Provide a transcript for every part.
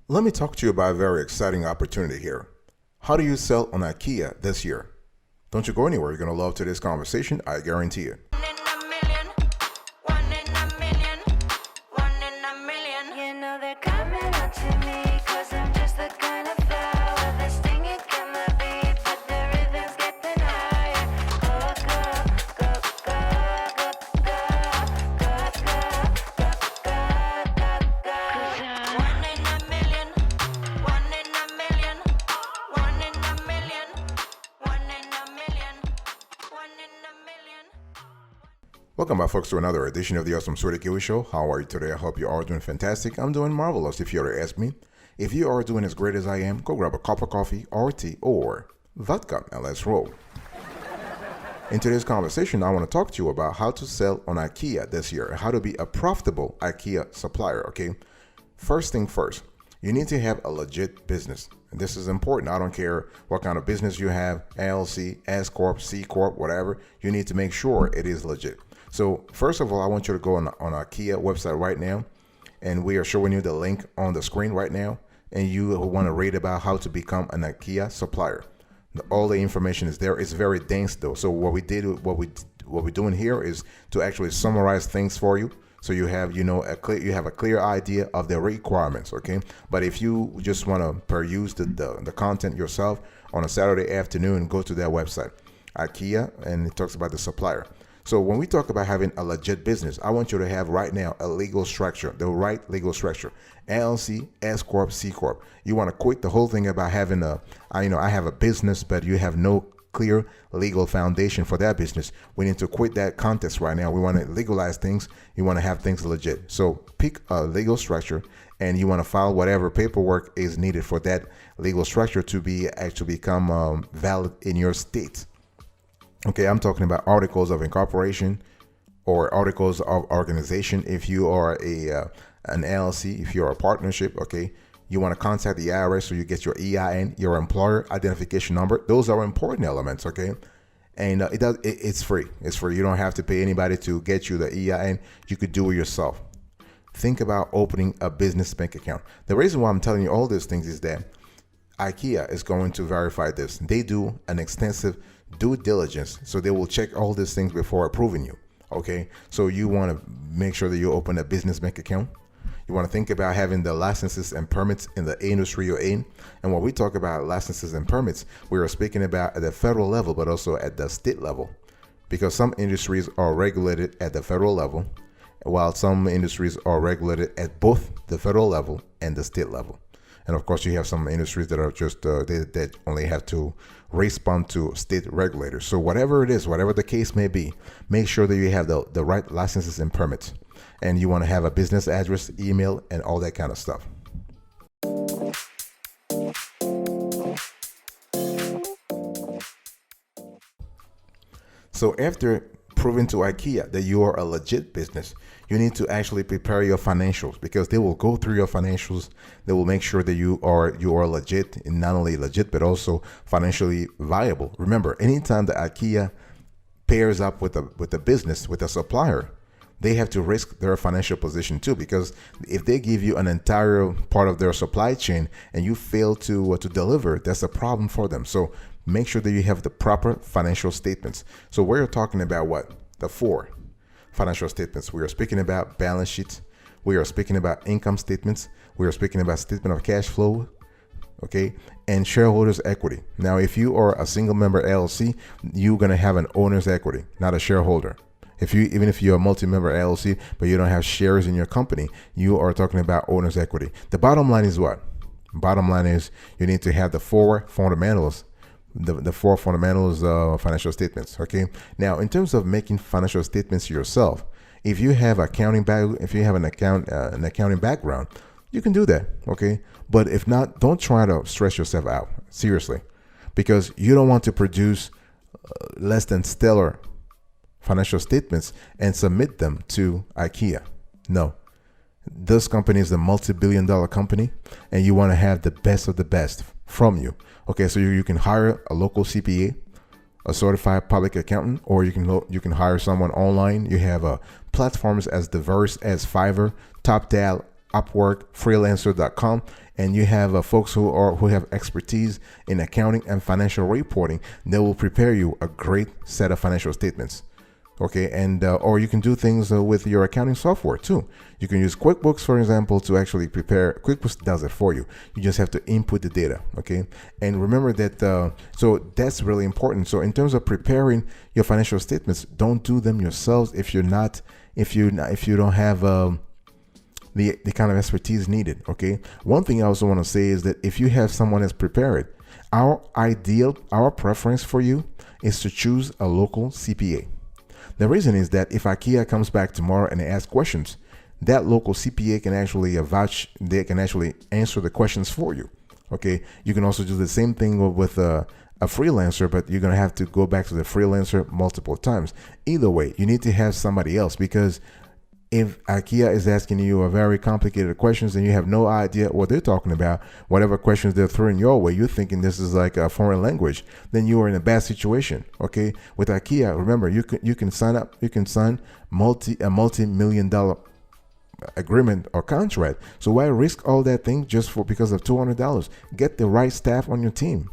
Let me talk to you about a very exciting opportunity here. How do you sell on IKEA this year? Don't you go anywhere. You're going to love today's conversation. I guarantee it. Welcome back, folks, to another edition of the Awesome Sweaty Kiwi Show. How are you today? I hope you are doing fantastic. I'm doing marvelous, if you were to ask me. If you are doing as great as I am, go grab a cup of coffee or tea or vodka and let's roll. In today's conversation, I want to talk to you about how to sell on IKEA this year and how to be a profitable IKEA supplier, okay? First thing first, you need to have a legit business. And this is important. I don't care what kind of business you have, LLC, S Corp, C Corp, whatever. You need to make sure it is legit. So first of all, I want you to go on IKEA website right now, and we are showing you the link on the screen right now, and you want to read about how to become an IKEA supplier. All the information is there. It's very dense though. So what we're doing here is to actually summarize things for you, so you have a clear idea of the requirements. Okay, but if you just want to peruse the content yourself on a Saturday afternoon, go to their website, IKEA, and it talks about the supplier. So when we talk about having a legit business, I want you to have right now a legal structure, the right legal structure, LLC, S Corp, C Corp. You want to quit the whole thing about having I have a business, but you have no clear legal foundation for that business. We need to quit that contest right now. We want to legalize things. You want to have things legit. So pick a legal structure, and you want to file whatever paperwork is needed for that legal structure to actually become valid in your state. Okay, I'm talking about articles of incorporation or articles of organization. If you are an LLC, if you're a partnership, okay, you want to contact the IRS so you get your EIN, your employer identification number. Those are important elements, okay? And it's free. It's free. You don't have to pay anybody to get you the EIN. You could do it yourself. Think about opening a business bank account. The reason why I'm telling you all these things is that IKEA is going to verify this. They do an extensive due diligence, so they will check all these things before approving you. Okay, so you want to make sure that you open a business bank account. You want to think about having the licenses and permits in the industry you're in. And when we talk about licenses and permits, we are speaking about at the federal level, but also at the state level, because some industries are regulated at the federal level, while some industries are regulated at both the federal level and the state level. And of course, you have some industries that are just that only have to respond to state regulators. So whatever it is, whatever the case may be, make sure that you have the right licenses and permits. And you want to have a business address, email, and all that kind of stuff. So after proving to IKEA that you are a legit business, you need to actually prepare your financials, because they will go through your financials. They will make sure that you are legit, and not only legit but also financially viable. Remember, anytime that IKEA pairs up with a business, with a supplier, they have to risk their financial position too, because if they give you an entire part of their supply chain and you fail to deliver, that's a problem for them. So make sure that you have the proper financial statements. So we're talking about what? The 4 financial statements. We are speaking about balance sheets. We are speaking about income statements. We are speaking about statement of cash flow, okay, and shareholders equity. Now, if you are a single member LLC, you're going to have an owner's equity, not a shareholder. Even if you're a multi-member LLC, but you don't have shares in your company, you are talking about owner's equity. The bottom line is what? Bottom line is you need to have the 4 fundamentals. The 4 fundamentals of financial statements. Okay. Now, in terms of making financial statements yourself, if you have an accounting background, you can do that. Okay. But if not, don't try to stress yourself out. Seriously, because you don't want to produce less than stellar financial statements and submit them to IKEA. No. This company is a multi-billion-dollar company, and you want to have the best of the best from you. Okay, so you can hire a local CPA, a certified public accountant, or you can hire someone online. You have platforms as diverse as Fiverr, TopTal, Upwork, freelancer.com, and you have folks who have expertise in accounting and financial reporting. They will prepare you a great set of financial statements. Okay, and or you can do things with your accounting software too. You can use QuickBooks, for example, to actually prepare. QuickBooks does it for you. You just have to input the data. Okay, and remember that. So that's really important. So in terms of preparing your financial statements, don't do them yourselves if you don't have the kind of expertise needed. Okay. One thing I also want to say is that if you have someone that's prepared, our preference for you is to choose a local CPA. The reason is that if IKEA comes back tomorrow and they ask questions, that local CPA can actually they can actually answer the questions for you. Okay. You can also do the same thing with a freelancer, but you're going to have to go back to the freelancer multiple times. Either way, you need to have somebody else, because if IKEA is asking you a very complicated questions and you have no idea what they're talking about, whatever questions they're throwing your way, you're thinking this is like a foreign language, then you are in a bad situation. Okay. With IKEA, remember, you can sign up, you can sign a multi-million-dollar agreement or contract. So why risk all that thing just because of $200? Get the right staff on your team.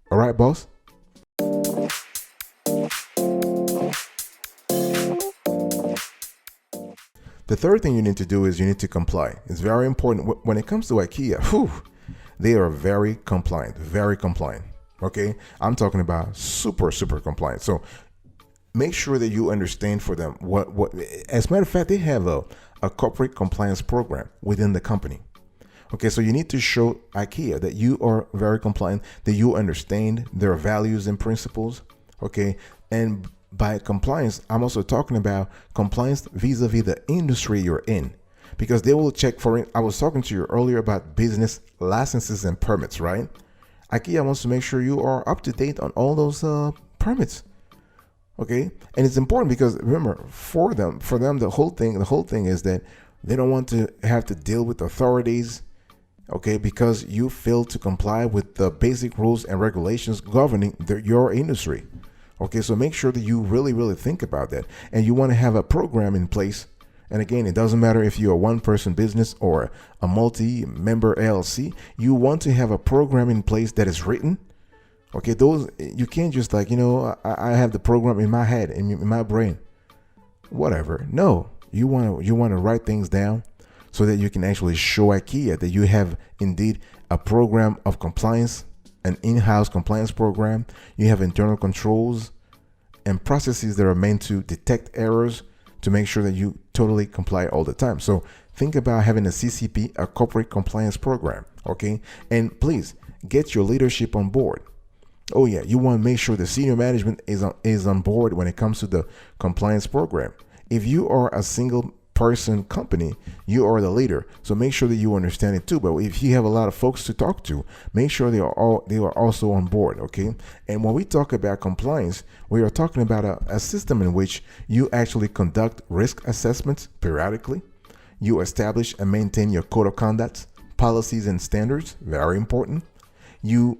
All right, boss. The third thing you need to do is you need to comply. It's very important. When it comes to IKEA, they are very compliant, very compliant. Okay. I'm talking about super compliant. So make sure that you understand for them what, as a matter of fact, they have a corporate compliance program within the company. Okay. So you need to show IKEA that you are very compliant, that you understand their values and principles. Okay. And by compliance, I'm also talking about compliance vis-a-vis the industry you're in, because they will check for it. I was talking to you earlier about business licenses and permits, right? IKEA wants to make sure you are up to date on all those permits. Okay. And it's important because remember, for them, the whole thing is that they don't want to have to deal with authorities. Okay. Because you failed to comply with the basic rules and regulations governing your industry. Okay, so make sure that you really think about that, and you want to have a program in place. And again, it doesn't matter if you're a one-person business or a multi-member LLC. You want to have a program in place that is written. Okay, those you can't just like, I have the program in my head, in my brain, whatever. No, you want to write things down so that you can actually show IKEA that you have indeed a program of compliance, an in-house compliance program. You have internal controls and processes that are meant to detect errors to make sure that you totally comply all the time. So think about having a CCP, a corporate compliance program. Okay. And please get your leadership on board. Oh yeah. You want to make sure the senior management is on board when it comes to the compliance program. If you are a single person company, you are the leader, so make sure that you understand it too. But if you have a lot of folks to talk to, make sure they are also on board. Okay. And when we talk about compliance, we are talking about a system in which you actually conduct risk assessments periodically. You establish and maintain your code of conduct, policies and standards, very important. You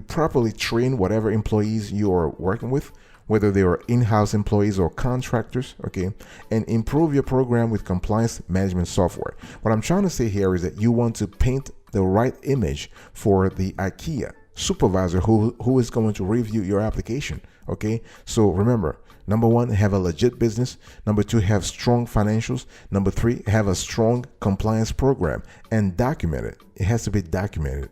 properly train whatever employees you are working with, whether they are in-house employees or contractors. Okay. And improve your program with compliance management software. What I'm trying to say here is that you want to paint the right image for the IKEA supervisor who is going to review your application. Okay. So remember, number one, have a legit business. Number two, have strong financials. Number three, have a strong compliance program and document it. It has to be documented.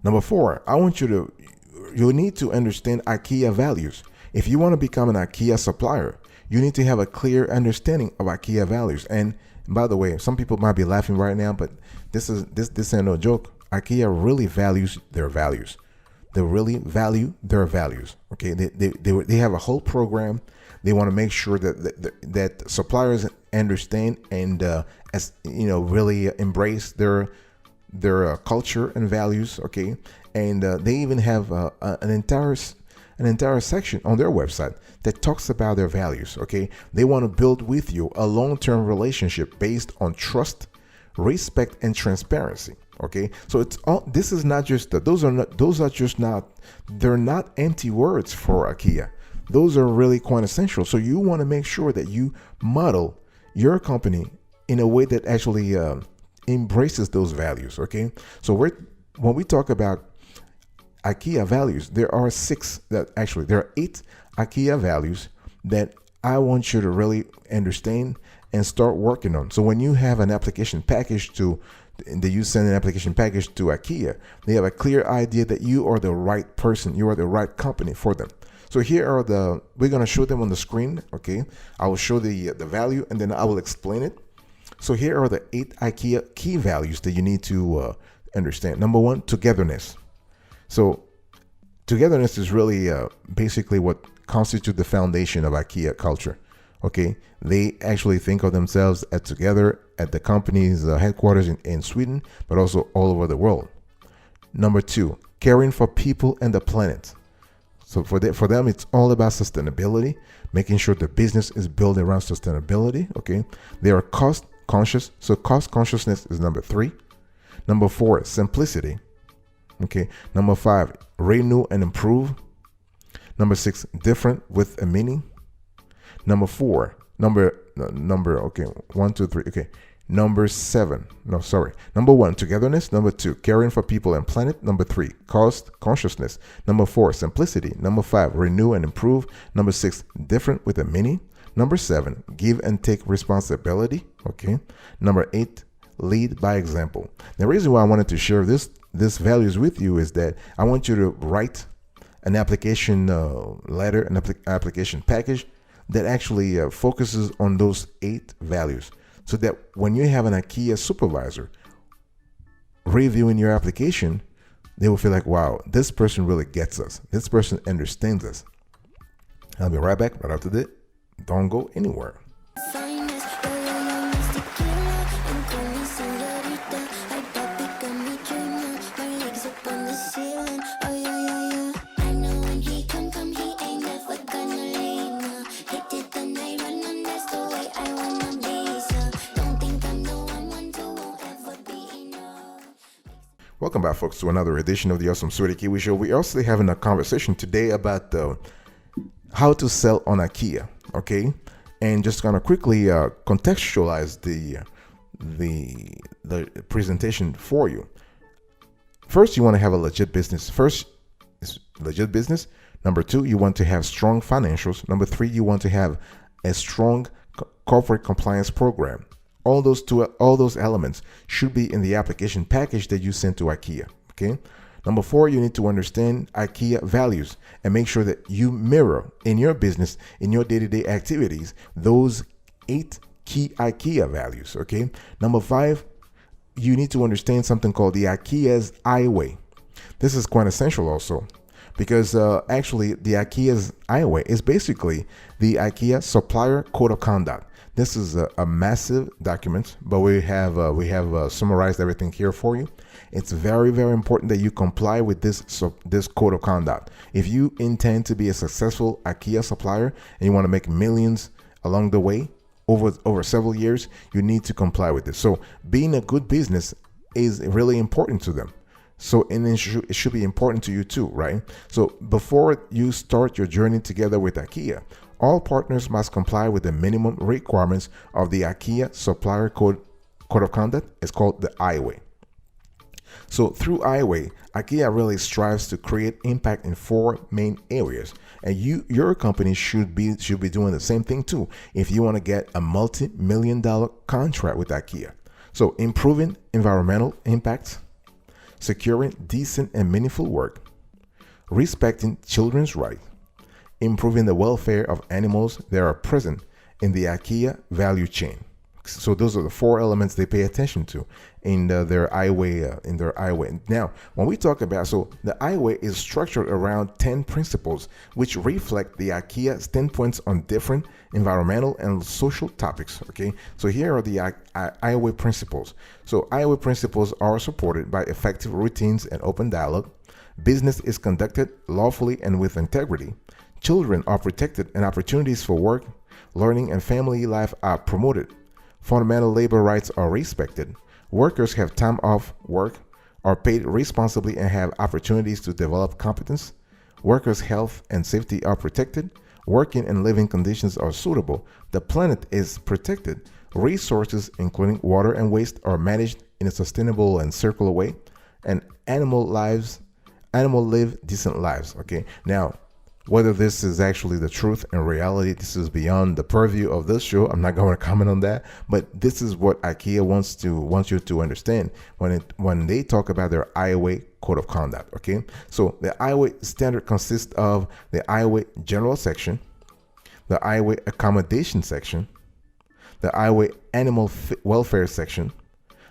Number four, you need to understand IKEA values. If you want to become an IKEA supplier, you need to have a clear understanding of IKEA values. And by the way, some people might be laughing right now, but this ain't no joke. IKEA really values their values. They really value their values. Okay, they have a whole program. They want to make sure that suppliers understand and really embrace their culture and values. Okay. And they even have an entire section on their website that talks about their values. Okay. They want to build with you a long-term relationship based on trust, respect, and transparency. Okay, so it's all, this is not just they're not empty words for IKEA. Those are really quite essential. So you want to make sure that you model your company in a way that actually embraces those values. Okay, so when we talk about IKEA values, there are 8 IKEA values that I want you to really understand and start working on. So when you have an application package you send an application package to IKEA, they have a clear idea that you are the right person, you are the right company for them. So here are we're going to show them on the screen. Okay, I will show the value and then I will explain it. So here are the 8 IKEA key values that you need to understand. Number 1, togetherness. So togetherness is really basically what constitutes the foundation of IKEA culture. Okay, they actually think of themselves as together at the company's headquarters in Sweden, but also all over the world. Number 2, caring for people and the planet. So for them, it's all about sustainability, making sure the business is built around sustainability. Okay, they are cost conscious. So cost consciousness is number 3. Number 4, simplicity. Okay. Number 5, renew and improve. Number 6, different with a meaning. Number 4, okay, 1, 2, 3. Okay. Number 1, togetherness. Number 2, caring for people and planet. Number 3, cost consciousness. Number 4, simplicity. Number 5, renew and improve. Number 6, different with a meaning. Number 7, give and take responsibility. Okay. Number 8, lead by example. The reason why I wanted to share this values with you is that I want you to write an application letter, an application package that actually focuses on those 8 values, so that when you have an IKEA supervisor reviewing your application, they will feel like, wow, this person really gets us. This person understands us. I'll be right back right after this. Don't go anywhere. Welcome back, folks, to another edition of the Awesome Sweaty Kiwi Show. We're also having a conversation today about how to sell on IKEA, okay? And just kind of quickly contextualize the presentation for you. First, you want to have a legit business. First is legit business. Number 2, you want to have strong financials. Number 3, you want to have a strong corporate compliance program. All those elements should be in the application package that you send to IKEA. Okay. Number 4, you need to understand IKEA values and make sure that you mirror in your business, in your day-to-day activities, those 8 key IKEA values. Okay. Number 5, you need to understand something called the Ikeas Highway. This is quite essential also, because actually the Ikeas Highway is basically the IKEA Supplier Code of Conduct. This is a massive document, but we have summarized everything here for you. It's very, very important that you comply with this code of conduct. If you intend to be a successful IKEA supplier and you want to make millions along the way over several years, you need to comply with this. So being a good business is really important to them. So and it should be important to you too, right? So before you start your journey together with IKEA, all partners must comply with the minimum requirements of the IKEA Supplier Code of Conduct. It's called the Highway. So through Highway, IKEA really strives to create impact in 4 main areas, and your company should be doing the same thing too if you want to get a multi-million-dollar contract with IKEA. So improving environmental impacts, securing decent and meaningful work, respecting children's rights, improving the welfare of animals that are present in the IKEA value chain. So those are the 4 elements they pay attention to in their highway. Now, when we talk about, so the highway is structured around 10 principles, which reflect the IKEA standpoints on different environmental and social topics. Okay, so here are the highway principles. So highway principles are supported by effective routines and open dialogue. Business is conducted lawfully and with integrity. Children are protected and opportunities for work, learning, and family life are promoted. Fundamental labor rights are respected. Workers have time off work. are paid responsibly and have opportunities to develop competence, workers' health and safety are protected, working and living conditions are suitable, the planet is protected, resources including water and waste are managed in a sustainable and circular way, and animal live decent lives. Okay, now whether this is actually the truth and reality, this is beyond the purview of this show. I'm not going to comment on that, but this is what IKEA wants you to understand when they talk about their Highway code of conduct. Okay, so the Highway standard consists of the Highway general section, the Highway accommodation section, the Highway animal welfare section,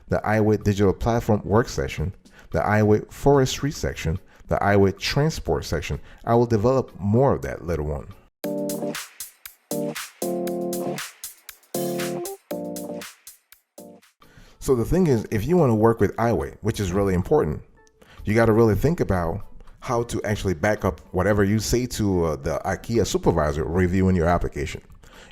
the Highway digital platform work section, the Highway forestry section, the Highway transport section. I will develop more of that later on. So the thing is, if you want to work with Highway, which is really important, you got to really think about how to actually back up whatever you say to the IKEA supervisor reviewing your application.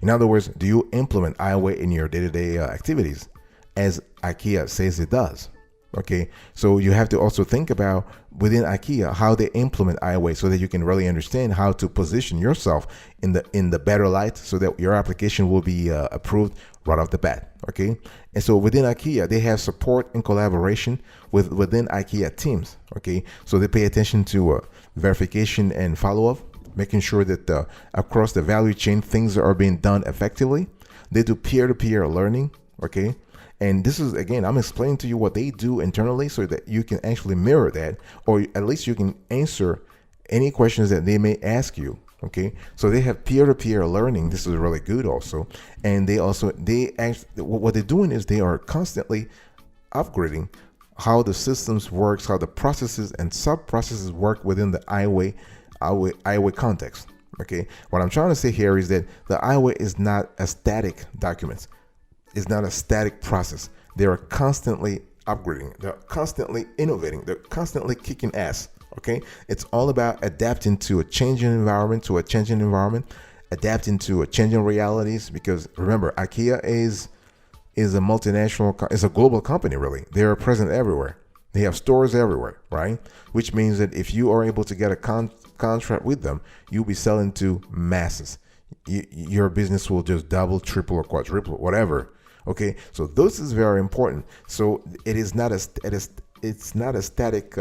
In other words, do you implement Highway in your day-to-day activities as IKEA says it does? Okay, so you have to also think about within IKEA how they implement Highway so that you can really understand how to position yourself in the better light so that your application will be approved right off the bat. Okay, and so within IKEA they have support and collaboration within IKEA teams. Okay, so they pay attention to verification and follow-up, making sure that across the value chain things are being done effectively. They do peer-to-peer learning. Okay. And this is, again, I'm explaining to you what they do internally so that you can actually mirror that, or at least you can answer any questions that they may ask you. Okay, so they have peer-to-peer learning. This is really good also. And what they're doing is they are constantly upgrading how the systems works, how the processes and sub-processes work within the Highway context. Okay, what I'm trying to say here is that the Highway is not a static document. It's not a static process. They are constantly upgrading. They're constantly innovating. They're constantly kicking ass. Okay, it's all about adapting to a changing environment, adapting to a changing realities. Because remember, IKEA is a multinational, it's a global company. Really, they are present everywhere. They have stores everywhere, right? Which means that if you are able to get a contract with them, you'll be selling to masses. Your business will just double, triple, or quadruple, whatever. Okay, so this is very important. So it's not a static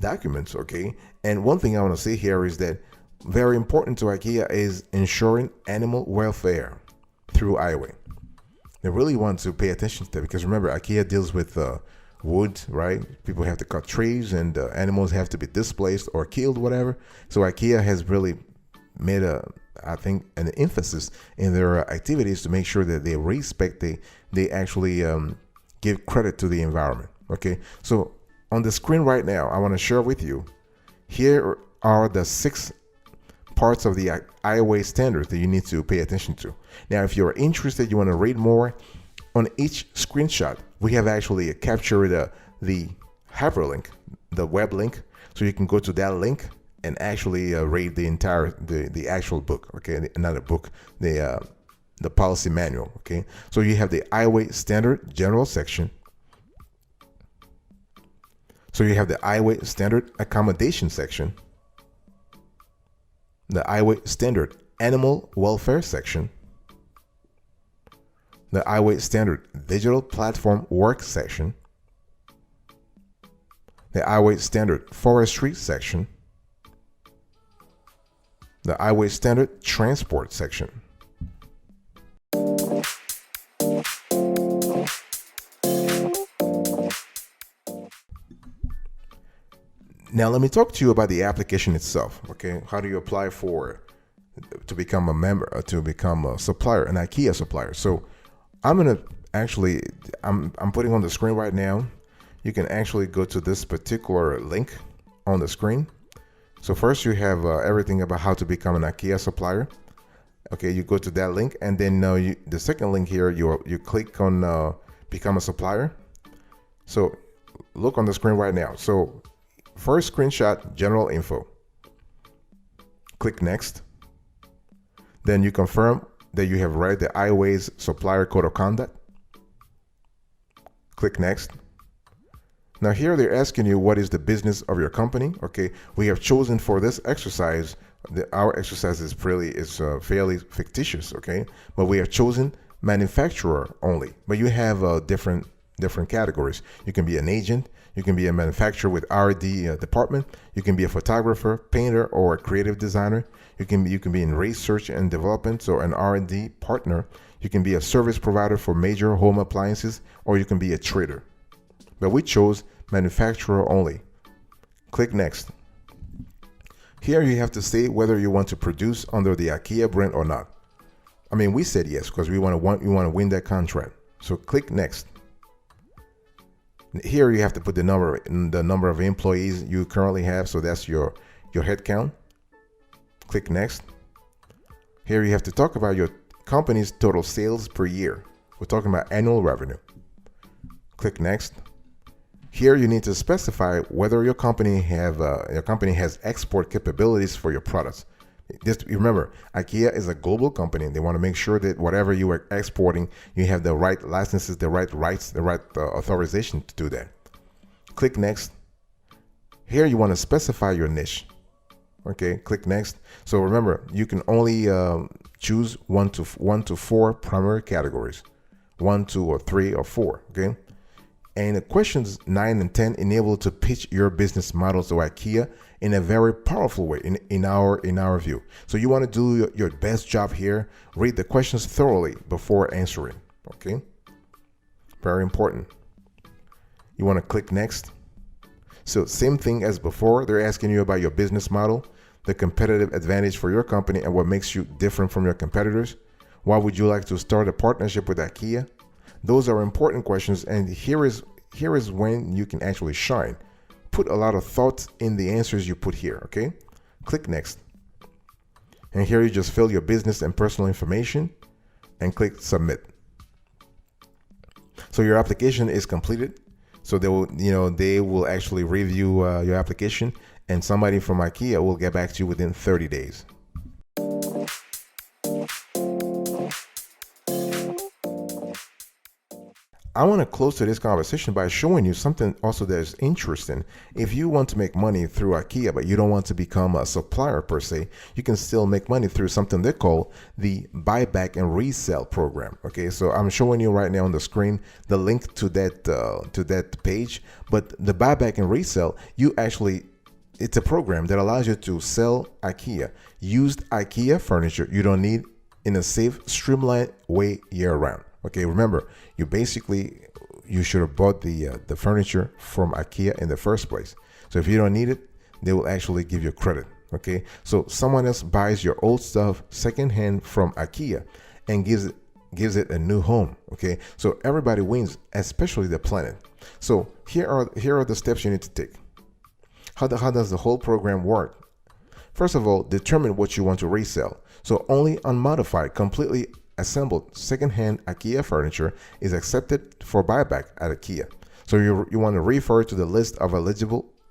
document. Okay, and one thing I want to say here is that very important to IKEA is ensuring animal welfare through Highway. They really want to pay attention to that because remember, IKEA deals with wood, right? People have to cut trees and animals have to be displaced or killed, whatever. So IKEA has really made an emphasis in their activities to make sure that they respect, they actually give credit to the environment. Okay, so on the screen right now, I want to share with you, here are the 6 parts of the Highway standards that you need to pay attention to. Now, if you're interested, you want to read more, on each screenshot, we have actually captured the hyperlink, the web link, so you can go to that link and actually read the actual book. Okay, not a book, the policy manual. Okay, so you have the Highway standard general section. So you have the Highway standard accommodation section, the Highway standard animal welfare section, the Highway standard digital platform work section, the Highway standard forestry section, the Highway standard transport section. Now let me talk to you about the application itself. Okay, how do you apply to become a member, to become a supplier, an IKEA supplier? So I'm putting on the screen right now. You can actually go to this particular link on the screen. So first you have everything about how to become an IKEA supplier. Okay, you go to that link, and then the second link here, you click on become a supplier. So look on the screen right now. So first screenshot, general info. Click next. Then you confirm that you have read the Highway's supplier code of conduct. Click next. Now here they're asking you what is the business of your company. Okay, we have chosen for this exercise, our exercise is fairly fictitious. Okay, but we have chosen manufacturer only. But you have different categories. You can be an agent. You can be a manufacturer with R&D department. You can be a photographer, painter, or a creative designer. You can be in research and development, so an R&D partner. You can be a service provider for major home appliances, or you can be a trader. But we chose manufacturer only. Click next. Here you have to say whether you want to produce under the IKEA brand or not. I mean, we said yes because we want to win that contract. So click next. Here you have to put the number of employees you currently have, so that's your head count. Click next. Here you have to talk about your company's total sales per year. We're talking about annual revenue. Click next. Here you need to specify whether your company has export capabilities for your products. Just remember, IKEA is a global company. They want to make sure that whatever you are exporting, you have the right licenses, the right rights, the right authorization to do that. Click next. Here you want to specify your niche. Okay, click next. So remember, you can only choose one to four primary categories, 1, 2, or 3, or 4. Okay, and the questions 9 and 10 enable to pitch your business model to IKEA in a very powerful way in our view. So you want to do your best job here. Read the questions thoroughly before answering. Okay, very important. You want to click next. So same thing as before, they're asking you about your business model, the competitive advantage for your company, and what makes you different from your competitors. Why would you like to start a partnership with IKEA? Those are important questions, and here is when you can actually shine. Put a lot of thought in the answers you put here. Okay, click next. And here you just fill your business and personal information and click submit. So your application is completed. So they will actually review your application, and somebody from IKEA will get back to you within 30 days. I want to close to this conversation by showing you something also that is interesting. If you want to make money through IKEA, but you don't want to become a supplier per se, you can still make money through something they call the buyback and resell program. Okay, so I'm showing you right now on the screen the link to that page. But the buyback and resell, it's a program that allows you to sell IKEA, used IKEA furniture you don't need, in a safe, streamlined way year round. Okay, remember, you should have bought the furniture from IKEA in the first place. So if you don't need it, they will actually give you credit. Okay, so someone else buys your old stuff secondhand from IKEA and gives it a new home. Okay, so everybody wins, especially the planet. So here are the steps you need to take. How does the whole program work? First of all, determine what you want to resell. So only unmodified, completely assembled secondhand IKEA furniture is accepted for buyback at IKEA. So you want to refer to the list of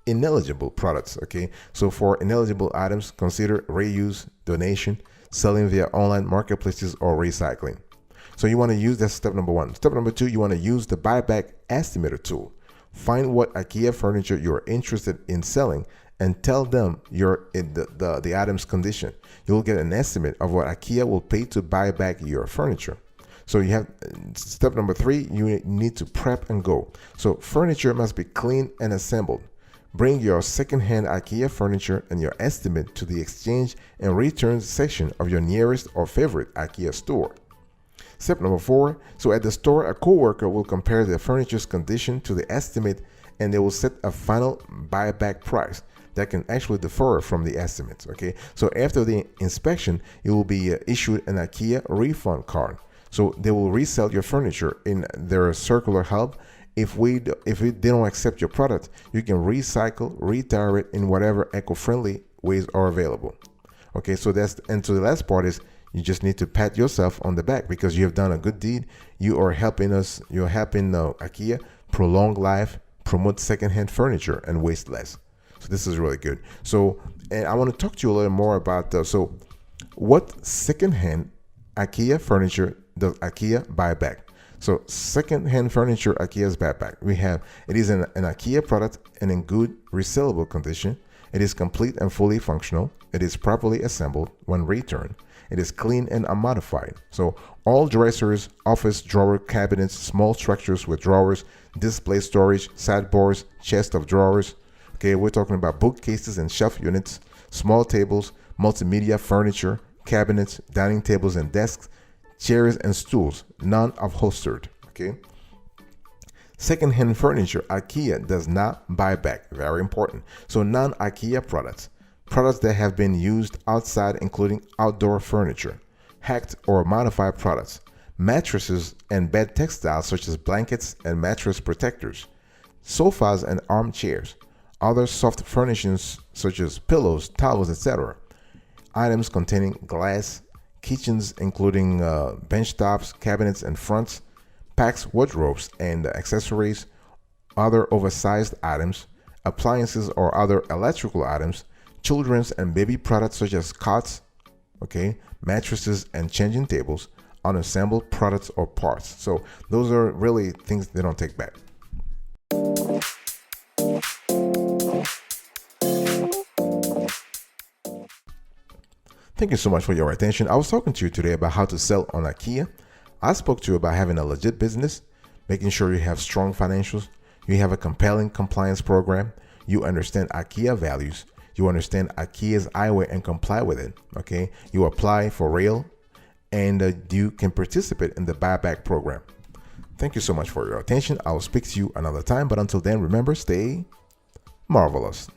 ineligible products. Okay, so for ineligible items, consider reuse, donation, selling via online marketplaces, or recycling. So you want to use, that's step number 1. Step number 2, you want to use the buyback estimator tool. Find what IKEA furniture you're interested in selling and tell them the item's condition. You'll get an estimate of what IKEA will pay to buy back your furniture. So you have step number 3, you need to prep and go. So furniture must be cleaned and assembled. Bring your secondhand IKEA furniture and your estimate to the exchange and returns section of your nearest or favorite IKEA store. Step number 4, so at the store, a coworker will compare the furniture's condition to the estimate, and they will set a final buyback price that can actually differ from the estimates. Okay, so after the inspection, you will be issued an IKEA refund card. So they will resell your furniture in their circular hub. If they don't accept your product, you can recycle, retire it in whatever eco-friendly ways are available. Okay, so to the last part is, you just need to pat yourself on the back because you have done a good deed. You're helping IKEA prolong life, promote secondhand furniture, and waste less. So this is really good. So, and I want to talk to you a little more about what secondhand IKEA furniture does IKEA buy back? So second-hand furniture Ikea's backpack. It is an Ikea product and in good resellable condition. It is complete and fully functional. It is properly assembled when returned. It is clean and unmodified. So all dressers, office drawer cabinets, small structures with drawers, display storage, sideboards, chest of drawers. Okay, we're talking about bookcases and shelf units, small tables, multimedia furniture, cabinets, dining tables and desks, chairs and stools, non-upholstered. Okay. Second-hand furniture Ikea does not buy back. Very important. So non-Ikea products that have been used outside, including outdoor furniture, hacked or modified products, mattresses and bed textiles such as blankets and mattress protectors, sofas and armchairs, other soft furnishings such as pillows, towels, etc., items containing glass, kitchens including bench tops, cabinets and fronts, packs, wardrobes and accessories, other oversized items, appliances or other electrical items, children's and baby products such as cots, okay, mattresses and changing tables, unassembled products or parts. So those are really things they don't take back. Thank you so much for your attention. I was talking to you today about how to sell on Ikea. I spoke to you about having a legit business, making sure you have strong financials, you have a compelling compliance program, you understand Ikea values, you understand Ikeas Highway and comply with it. Okay, you apply for rail, and you can participate in the buyback program. Thank you so much for your attention. I will speak to you another time, but until then, remember, stay marvelous.